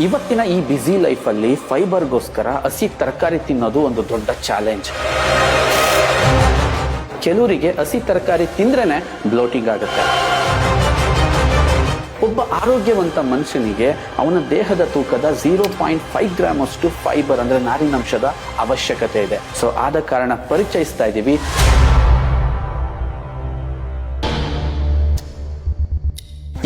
ಇವತ್ತಿನ ಈ ಬ್ಯುಸಿ ಲೈಫಲ್ಲಿ ಫೈಬರ್ಗೋಸ್ಕರ ಹಸಿ ತರಕಾರಿ ತಿನ್ನೋದು ಒಂದು ದೊಡ್ಡ ಚಾಲೆಂಜ್. ಕೆಲವರಿಗೆ ಹಸಿ ತರಕಾರಿ ತಿಂದ್ರೇನೆ ಬ್ಲೋಟಿಂಗ್ ಆಗುತ್ತೆ. ಒಬ್ಬ ಆರೋಗ್ಯವಂತ ಮನುಷ್ಯನಿಗೆ ಅವನ ದೇಹದ ತೂಕದ 0.5 ಗ್ರಾಮ್ ಅಷ್ಟು ಫೈಬರ್ ಅಂದ್ರೆ ನಾರಿನಂಶದ ಅವಶ್ಯಕತೆ ಇದೆ. ಸೊ ಆದ ಕಾರಣ ಪರಿಚಯಿಸ್ತಾ ಇದ್ದೀವಿ.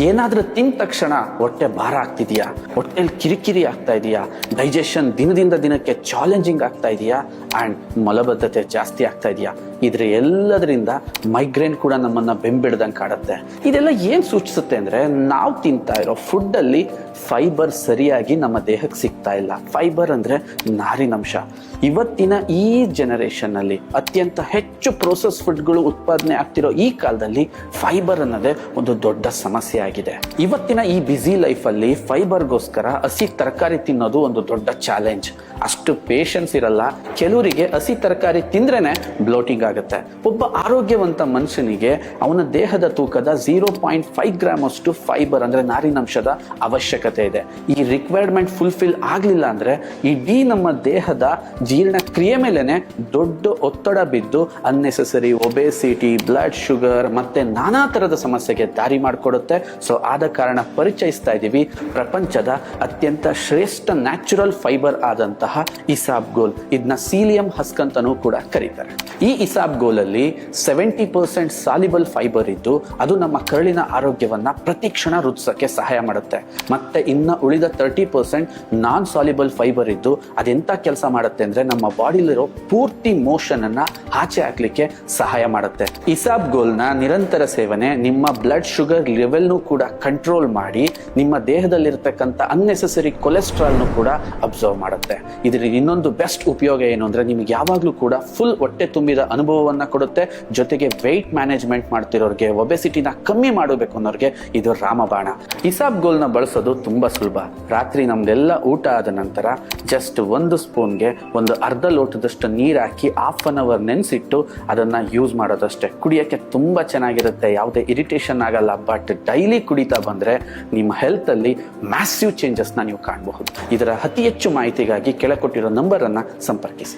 ಏನಾದ್ರೂ ತಿಂದ ತಕ್ಷಣ ಹೊಟ್ಟೆ ಭಾರ ಆಗ್ತಿದೆಯಾ, ಹೊಟ್ಟೆಲಿ ಕಿರಿಕಿರಿ ಆಗ್ತಾ ಇದೆಯಾ, ಡೈಜೆಷನ್ ದಿನದಿಂದ ದಿನಕ್ಕೆ ಚಾಲೆಂಜಿಂಗ್ ಆಗ್ತಾ ಇದೆಯಾ, ಅಂಡ್ ಮಲಬದ್ಧತೆ ಜಾಸ್ತಿ ಆಗ್ತಾ ಇದೆಯಾ, ಇದ್ರ ಎಲ್ಲದರಿಂದ ಮೈಗ್ರೇನ್ ಕೂಡ ನಮ್ಮನ್ನ ಬೆಂಬಿಡ್ದಂಗೆ ಕಾಡುತ್ತೆ. ಇದೆಲ್ಲ ಏನ್ ಸೂಚಿಸುತ್ತೆ ಅಂದ್ರೆ ನಾವು ತಿಂತಾ ಇರೋ ಫುಡ್ ಅಲ್ಲಿ ಫೈಬರ್ ಸರಿಯಾಗಿ ನಮ್ಮ ದೇಹಕ್ಕೆ ಸಿಗ್ತಾ ಇಲ್ಲ. ಫೈಬರ್ ಅಂದ್ರೆ ನಾರಿನಂಶ. ಇವತ್ತಿನ ಈ ಜನರೇಷನ್ ಅಲ್ಲಿ ಅತ್ಯಂತ ಹೆಚ್ಚು ಪ್ರೋಸೆಸ್ ಫುಡ್ಗಳು ಉತ್ಪಾದನೆ ಆಗ್ತಿರೋ ಈ ಕಾಲದಲ್ಲಿ ಫೈಬರ್ ಅನ್ನೋದೇ ಒಂದು ದೊಡ್ಡ ಸಮಸ್ಯೆ ಆಗಿದೆ. ಇವತ್ತಿನ ಈ ಬ್ಯುಸಿ ಲೈಫ್ ಅಲ್ಲಿ ಫೈಬರ್ಗೋಸ್ಕರ ಹಸಿ ತರಕಾರಿ ತಿನ್ನೋದು ಒಂದು ದೊಡ್ಡ ಚಾಲೆಂಜ್. ಅಷ್ಟು ಪೇಷನ್ಸ್ ಇರಲ್ಲ. ಕೆಲವರಿಗೆ ಹಸಿ ತರಕಾರಿ ತಿಂದ್ರೇನೆ ಬ್ಲೋಟಿಂಗ್ ಆಗುತ್ತೆ. ಒಬ್ಬ ಆರೋಗ್ಯವಂತ ಮನುಷ್ಯನಿಗೆ ಅವನ ದೇಹದ ತೂಕದ 0.5 ಗ್ರಾಮ್ ಅಷ್ಟು ಫೈಬರ್ ಅಂದ್ರೆ ನಾರಿನಂಶದ ಅವಶ್ಯಕತೆ ಇದೆ. ಈ ರಿಕ್ವೈರ್ಮೆಂಟ್ ಫುಲ್ಫಿಲ್ ಆಗ್ಲಿಲ್ಲ ಅಂದ್ರೆ ಇಡೀ ನಮ್ಮ ದೇಹದ ಜೀರ್ಣ ಕ್ರಿಯೆ ಮೇಲೆನೆ ದೊಡ್ಡ ಒತ್ತಡ ಬಿದ್ದು ಅನ್ನೆಸೆಸರಿ ಒಬೆಸಿಟಿ, ಬ್ಲಡ್ ಶುಗರ್ ಮತ್ತೆ ನಾನಾ ತರದ ಸಮಸ್ಯೆಗೆ ದಾರಿ ಮಾಡಿಕೊಡುತ್ತೆ. ಸೊ ಆದ ಕಾರಣ ಪರಿಚಯಿಸ್ತಾ ಇದ್ದೀವಿ ಪ್ರಪಂಚದ ಅತ್ಯಂತ ಶ್ರೇಷ್ಠ ನ್ಯಾಚುರಲ್ ಫೈಬರ್ ಆದಂತಹ ಇಸಾಬ್ಗೋಲ್. ಇದನ್ನ ಸೀಲಿಯಂ ಹಸ್ಕ್ ಅಂತಾನೂ ಕೂಡ ಕರೀತಾರೆ. ಈ ಇಸಾಬ್ಗೋಲ್ ಅಲ್ಲಿ 70% ಸಾಲಿಬಲ್ ಫೈಬರ್ ಇದ್ದು ಅದು ನಮ್ಮ ಕರುಳಿನ ಆರೋಗ್ಯವನ್ನ ಪ್ರತಿ ಕ್ಷಣ ವೃದ್ಧಿಸಕ್ಕೆ ಸಹಾಯ ಮಾಡುತ್ತೆ. ಮತ್ತೆ ಇನ್ನ ಉಳಿದ 30% ನಾನ್ ಸಾಲಿಬಲ್ ಫೈಬರ್ ಇದ್ದು ಅದೆಂತ ಕೆಲಸ ಮಾಡುತ್ತೆ ಅಂದ್ರೆ ನಮ್ಮ ಬಾಡಿಲಿರೋ ಪೂರ್ತಿ ಮೋಷನ್ ಅನ್ನ ಆಚೆ ಹಾಕ್ಲಿಕ್ಕೆ ಸಹಾಯ ಮಾಡುತ್ತೆ. ಇಸಾಬ್ಗೋಲ್ ನ ನಿರಂತರ ಸೇವನೆ ನಿಮ್ಮ ಬ್ಲಡ್ ಶುಗರ್ ಲೆವೆಲ್ ಕೂಡ ಕಂಟ್ರೋಲ್ ಮಾಡಿ ನಿಮ್ಮ ದೇಹದಲ್ಲಿರ್ತಕ್ಕಂಥ ಅನ್ನೆಸೆಸರಿ ಕೊಲೆಸ್ಟ್ರಾಲ್ ಕೂಡ ಅಬ್ಸರ್ವ್ ಮಾಡುತ್ತೆ. ಇದ್ರ ಇನ್ನೊಂದು ಬೆಸ್ಟ್ ಉಪಯೋಗ ಏನು ಅಂದ್ರೆ ನಿಮ್ಗೆ ಯಾವಾಗ್ಲೂ ಕೂಡ ಫುಲ್ ಹೊಟ್ಟೆ ತುಂಬಿದ ಅನುಭವವನ್ನ ಕೊಡುತ್ತೆ. ಜೊತೆಗೆ ವೆಯ್ಟ್ ಮ್ಯಾನೇಜ್ಮೆಂಟ್ ಮಾಡ್ತಿರೋರ್ಗೆ, ಒಬೆಸಿಟಿನ ಕಮ್ಮಿ ಮಾಡಬೇಕು ಅನ್ನೋರ್ಗೆ ಇದು ರಾಮಬಾಣ. ಇಸಾಬ್ಗೋಲ್ ನ ಬಳಸೋದು ತುಂಬಾ ಸುಲಭ. ರಾತ್ರಿ ನಮ್ದೆಲ್ಲ ಊಟ ಆದ ನಂತರ ಜಸ್ಟ್ 1 ಸ್ಪೂನ್ಗೆ ಒಂದು ಅರ್ಧ ಲೋಟದಷ್ಟು ನೀರ್ ಹಾಕಿ ಹಾಫ್ ಅನ್ ಅವರ್ ನೆನ್ಸಿಟ್ಟು ಅದನ್ನ ಯೂಸ್ ಮಾಡೋದಷ್ಟೇ. ಕುಡಿಯಕ್ಕೆ ತುಂಬಾ ಚೆನ್ನಾಗಿರುತ್ತೆ, ಯಾವುದೇ ಇರಿಟೇಷನ್ ಆಗಲ್ಲ. ಬಟ್ ಡೈಲಿ ಕುಡಿತಾ ಬಂದ್ರೆ ನಿಮ್ಮ ಹೆಲ್ತ್ ಅಲ್ಲಿ ಮ್ಯಾಸಿವ್ ಚೇಂಜಸ್ ನೀವು ಕಾಣಬಹುದು. ಇದರ ಅತಿ ಹೆಚ್ಚು ಮಾಹಿತಿಗಾಗಿ ಕೆಳಕೊಟ್ಟಿರೋ ನಂಬರ್ ಅನ್ನ ಸಂಪರ್ಕಿಸಿ.